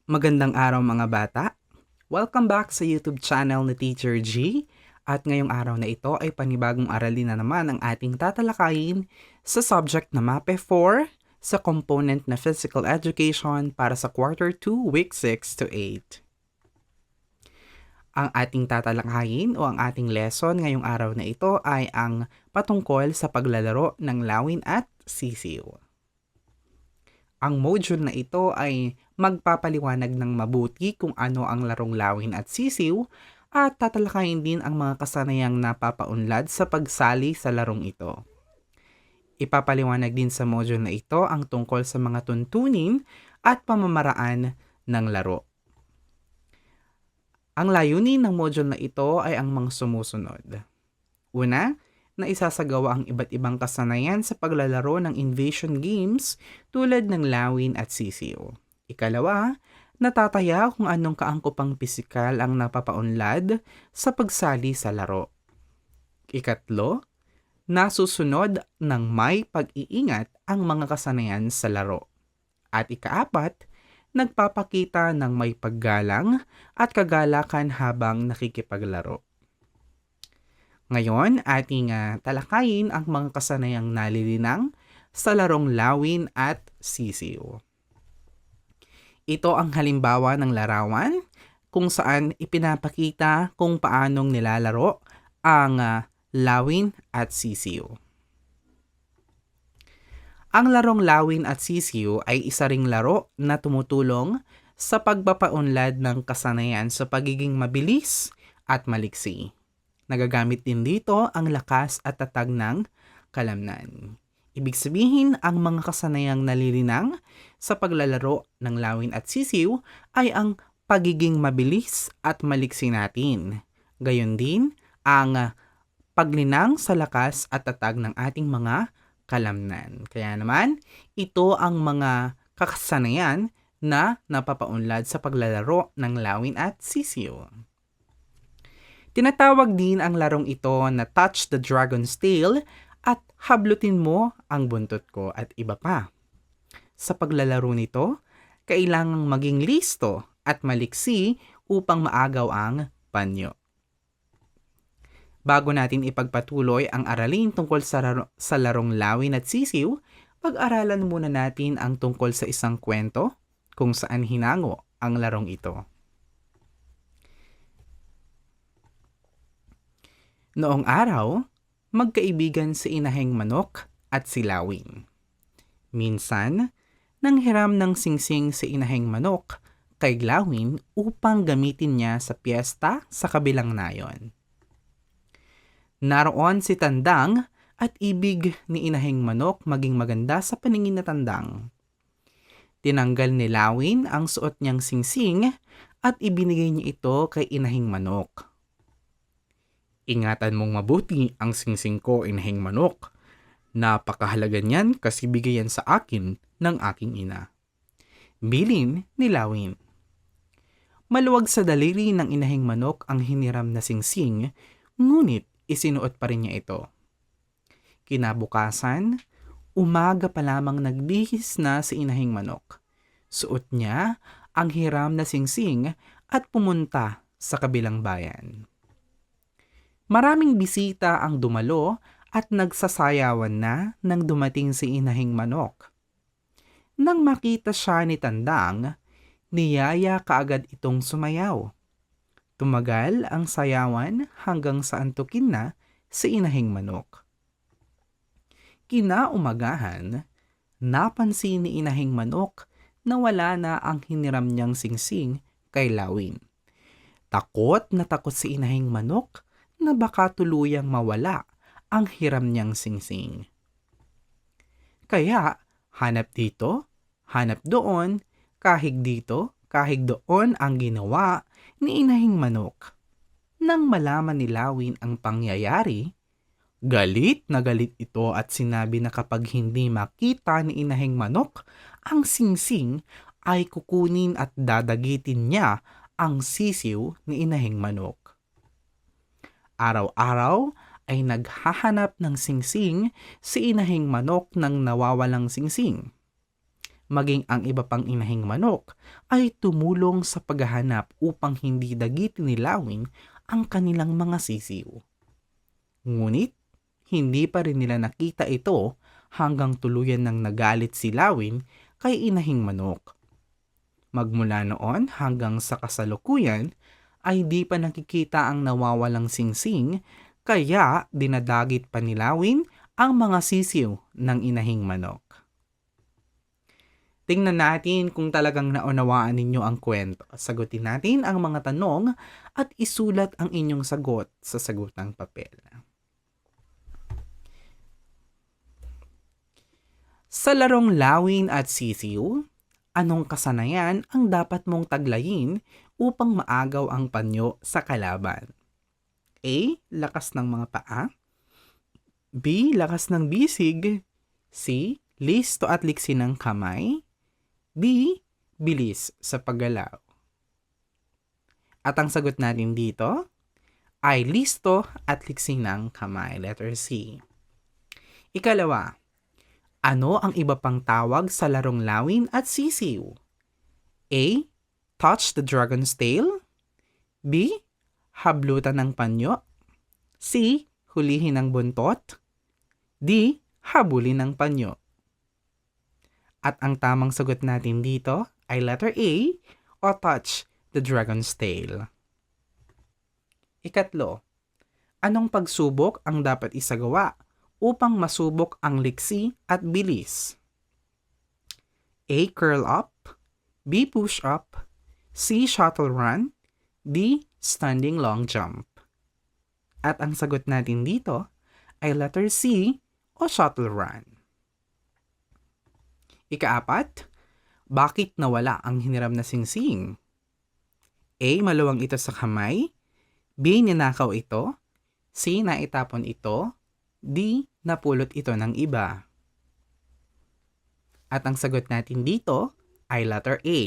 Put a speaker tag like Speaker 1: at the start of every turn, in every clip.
Speaker 1: Magandang araw mga bata! Welcome back sa YouTube channel ni Teacher G. At ngayong araw na ito ay panibagong aralin na naman ang ating tatalakayin sa subject na MAPE 4 sa component na Physical Education para sa Quarter 2, Week 6 to 8. Ang ating tatalakayin o ang ating lesson ngayong araw na ito ay ang patungkol sa paglalaro ng lawin at sisiw. Ang module na ito ay magpapaliwanag ng mabuti kung ano ang larong lawin at sisiw at tatalakayin din ang mga kasanayang napapaunlad sa pagsali sa larong ito. Ipapaliwanag din sa module na ito ang tungkol sa mga tuntunin at pamamaraan ng laro. Ang layunin ng module na ito ay ang mga sumusunod. Una, na isasagawa ang iba't ibang kasanayan sa paglalaro ng invasion games tulad ng lawin at sisiw. Ikalawa, natataya kung anong kaangkupang pisikal ang napapaunlad sa pagsali sa laro. Ikatlo, nasusunod ng may pag-iingat ang mga kasanayan sa laro. At ikaapat, nagpapakita ng may paggalang at kagalakan habang nakikipaglaro. Ngayon, ating talakayin ang mga kasanayang nalilinang sa larong lawin at sisiw. Ito ang halimbawa ng larawan kung saan ipinapakita kung paanong nilalaro ang lawin at sisiw. Ang larong lawin at sisiw ay isa ring laro na tumutulong sa pagpapaunlad ng kasanayan sa pagiging mabilis at maliksi. Nagagamit din dito ang lakas at tatag ng kalamnan. Ibig sabihin, ang mga kasanayang nalilinang sa paglalaro ng lawin at sisiw ay ang pagiging mabilis at maliksi natin. Gayon din ang paglinang sa lakas at tatag ng ating mga kalamnan. Kaya naman, ito ang mga kasanayan na napapaunlad sa paglalaro ng lawin at sisiw. Tinatawag din ang larong ito na Touch the Dragon's Tail at Hablutin mo ang buntot ko at iba pa. Sa paglalaro nito, kailangang maging listo at maliksi upang maagaw ang panyo. Bago natin ipagpatuloy ang aralin tungkol sa larong lawin at sisiw, pag-aralan muna natin ang tungkol sa isang kwento kung saan hinango ang larong ito. Noong araw, magkaibigan si Inaheng Manok at si Lawin. Minsan, nanghiram ng singsing si Inaheng Manok kay Lawin upang gamitin niya sa piyesta sa kabilang nayon. Naroon si Tandang at ibig ni Inaheng Manok maging maganda sa paningin na Tandang. Tinanggal ni Lawin ang suot niyang singsing at ibinigay niya ito kay Inaheng Manok. Ingatan mong mabuti ang singsing ko, Inaheng Manok. Napakahalaga niyan kasi bigayan sa akin ng aking ina. Bilin ni Lawin. Maluwag sa daliri ng Inaheng Manok ang hiniram na singsing, ngunit isinuot pa rin niya ito. Kinabukasan, umaga pa lamang nagbihis na si Inaheng Manok. Suot niya ang hiram na singsing at pumunta sa kabilang bayan. Maraming bisita ang dumalo at nagsasayawan na nang dumating si Inaheng Manok. Nang makita siya ni Tandang, niyaya kaagad itong sumayaw. Tumagal ang sayawan hanggang sa antukin na si Inaheng Manok. Kinaumagahan, napansin ni Inaheng Manok na wala na ang hiniram niyang singsing kay Lawin. Takot na takot si Inaheng Manok na baka tuluyang mawala ang hiram niyang singsing. Kaya, hanap dito, hanap doon, kahig dito, kahig doon ang ginawa ni Inaheng Manok. Nang malaman ni Lawin ang pangyayari, galit na galit ito at sinabi na kapag hindi makita ni Inaheng Manok ang singsing ay kukunin at dadagitin niya ang sisiw ni Inaheng Manok. Araw-araw ay naghahanap ng singsing si Inaheng Manok ng nawawalang singsing. maging ang iba pang inahing manok ay tumulong sa paghahanap upang hindi dagitin ni Lawin ang kanilang mga sisiw. Ngunit, hindi pa rin nila nakita ito hanggang tuluyan ng nagalit si Lawin kay inahing manok. Magmula noon hanggang sa kasalukuyan ay di pa nakikita ang nawawalang singsing, kaya dinadagit pa ni Lawin ang mga sisiw ng inahing manok. Tingnan natin kung talagang naunawaan ninyo ang kwento. Sagutin natin ang mga tanong at isulat ang inyong sagot sa sagutang papel. Sa larong Lawin at Sisiw, anong kasanayan ang dapat mong taglayin upang maagaw ang panyo sa kalaban? A. Lakas ng mga paa. B. Lakas ng bisig. C. Listo at liksi ng kamay. D. Bilis sa paggalaw. At ang sagot natin dito ay listo at liksi ng kamay. Letter C. Ikalawa, ano ang iba pang tawag sa larong Lawin at Sisiw? A. Touch the dragon's tail. B. Hablutan ng panyo. C. Hulihin ng buntot. D. Habulin ng panyo. At ang tamang sagot natin dito ay letter A o touch the dragon's tail. Ikatlo, anong pagsubok ang dapat isagawa upang masubok ang liksi at bilis? A. Curl up. B. Push up. C. Shuttle run. D. Standing long jump. At ang sagot natin dito ay letter C o shuttle run. Ikaapat, bakit nawala ang hiniram na singsing? A. Maluwang ito sa kamay. B. Ninakaw ito. C. Naitapon ito. D. Napulot ito ng iba. At ang sagot natin dito ay letter A.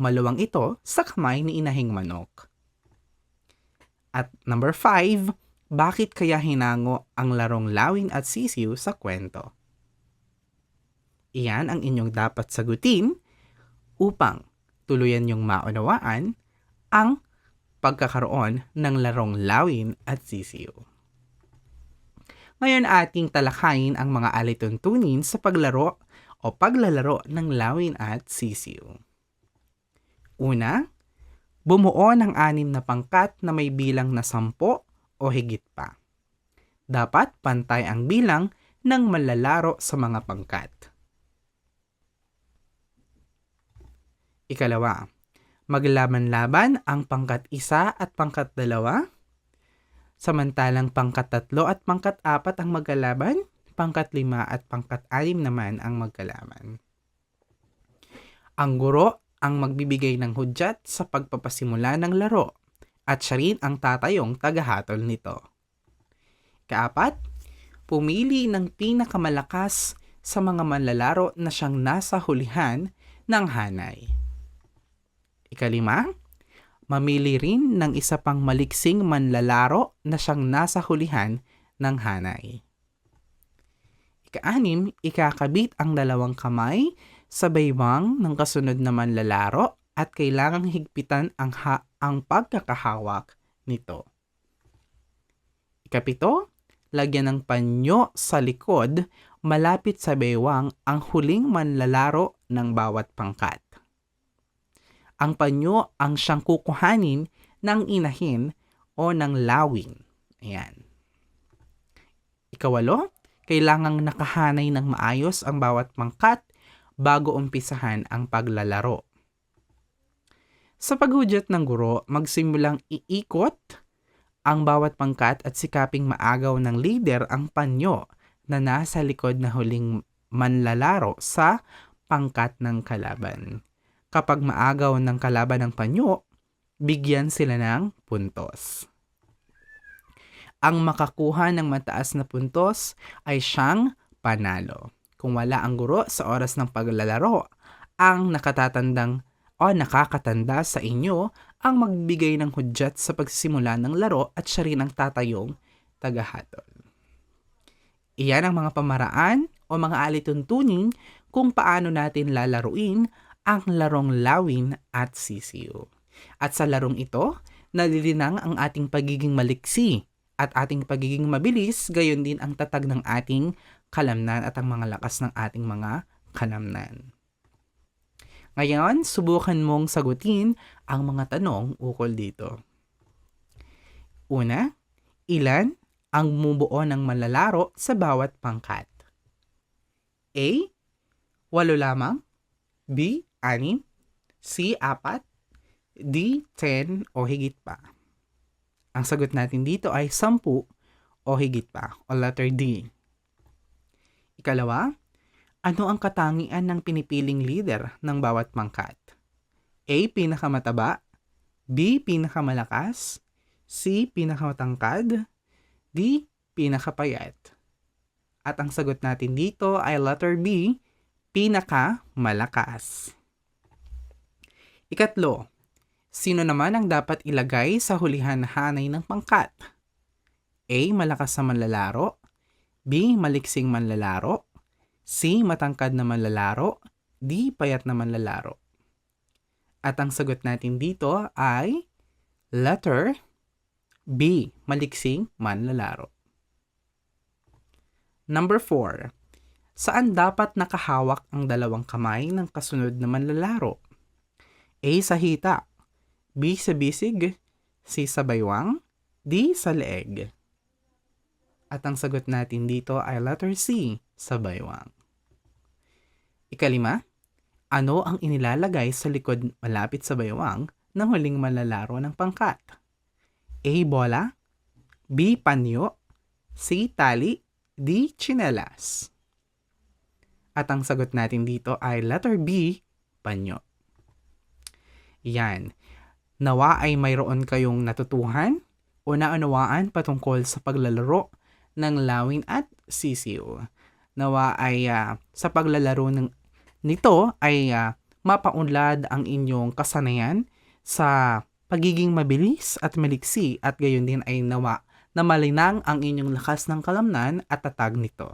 Speaker 1: Maluwang ito sa kamay ni inahing manok. At number 5, bakit kaya hinango ang larong Lawin at Sisiw sa kwento? Iyan ang inyong dapat sagutin upang tuluyan niyong maunawaan ang pagkakaroon ng larong Lawin at Sisiw. Ngayon ating talakayin ang mga alituntunin sa paglaro o paglalaro ng Lawin at Sisiw. Una, bumuo ng 6 na pangkat na may bilang na 10 o higit pa. Dapat pantay ang bilang ng manlalaro sa mga pangkat. Ikalawa, maglaban-laban ang pangkat 1 at pangkat 2, samantalang pangkat 3 at pangkat 4 ang maglalaban, pangkat 5 at pangkat 6 naman ang magkalaban. Ang guro ang magbibigay ng hudyat sa pagpapasimula ng laro at siya rin ang tatayong tagahatol nito. Ikaapat, pumili ng pinakamalakas sa mga manlalaro na siyang nasa hulihan ng hanay. Ikalima, mamili rin ng isa pang maliksing manlalaro na siyang nasa hulihan ng hanay. Ika-6, ikakabit ang 2 kamay sa baywang ng kasunod na manlalaro at kailangang higpitan ang pagkakahawak nito. Ika-7, lagyan ng panyo sa likod malapit sa baywang ang huling manlalaro ng bawat pangkat. Ang panyo ang siyang kukuhanin ng inahin o ng Lawin. Ayan. Ika-8, kailangang nakahanay ng maayos ang bawat pangkat bago umpisahan ang paglalaro. Sa paghudyat ng guro, magsimulang iikot ang bawat pangkat at sikaping maagaw ng leader ang panyo na nasa likod na huling manlalaro sa pangkat ng kalaban. Kapag maagaw ng kalaban ng panyo, bigyan sila ng puntos. Ang makakuha ng mataas na puntos ay siyang panalo. Kung wala ang guro sa oras ng paglalaro, ang nakakatanda sa inyo ang magbigay ng hudyat sa pagsisimula ng laro at siya rin ang tatayong tagahatol. Iyan ang mga pamaraan o mga alituntunin kung paano natin lalaruin ang larong lawin at sisiw. At sa larong ito, nalilinang ang ating pagiging maliksi at ating pagiging mabilis, gayon din ang tatag ng ating kalamnan at ang mga lakas ng ating mga kalamnan. Ngayon, subukan mong sagutin ang mga tanong ukol dito. Una, ilan ang bumubuo ng manlalaro sa bawat pangkat? A. 8 lamang. B. 6. C. 4. D. 10 o higit pa. Ang sagot natin dito ay 10 o higit pa, o letter D. Ikalawa, ano ang katangian ng pinipiling leader ng bawat pangkat? A. Pinakamataba. B. Pinakamalakas. C. Pinakamatangkad. D. Pinakapayat. At ang sagot natin dito ay letter B. Pinakamalakas. Ikatlo, sino naman ang dapat ilagay sa hulihan hanay ng pangkat? A. Malakas na manlalaro. B. Maliksing manlalaro. C. Matangkad na manlalaro. D. Payat na manlalaro. At ang sagot natin dito ay letter B. Maliksing manlalaro. Number 4. Saan dapat nakahawak ang dalawang kamay ng kasunod na manlalaro? A. Sa hita. B. Sa bisig. C. Sa baywang. D. Sa leeg. At ang sagot natin dito ay letter C. Sa baywang. Ikalima, ano ang inilalagay sa likod malapit sa baywang ng huling manlalaro ng pangkat? A. Bola. B. Panyo. C. Tali. D. Tsinelas. At ang sagot natin dito ay letter B. Panyo. Yan. Nawa ay mayroon kayong natutuhan o naunawaan patungkol sa paglalaro ng lawin at sisiw. Nawa ay sa paglalaro nito ay mapaunlad ang inyong kasanayan sa pagiging mabilis at maliksi at gayon din ay nawa na malinang ang inyong lakas ng kalamnan at tatag nito.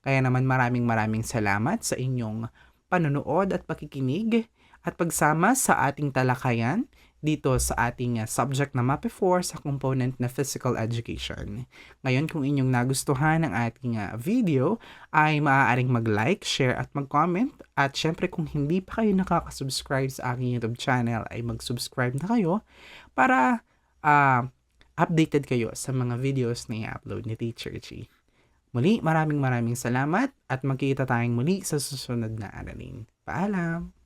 Speaker 1: Kaya naman maraming salamat sa inyong panonood at pakikinig at pagsama sa ating talakayan dito sa ating subject na MAPE 4 sa component na Physical Education. Ngayon, kung inyong nagustuhan ang ating video, ay maaaring mag-like, share at mag-comment. At syempre, kung hindi pa kayo nakaka-subscribe sa aking YouTube channel, ay mag-subscribe na kayo para updated kayo sa mga videos na i-upload ni Teacher Chi. Muli, maraming salamat at magkita tayong muli sa susunod na aralin. Paalam!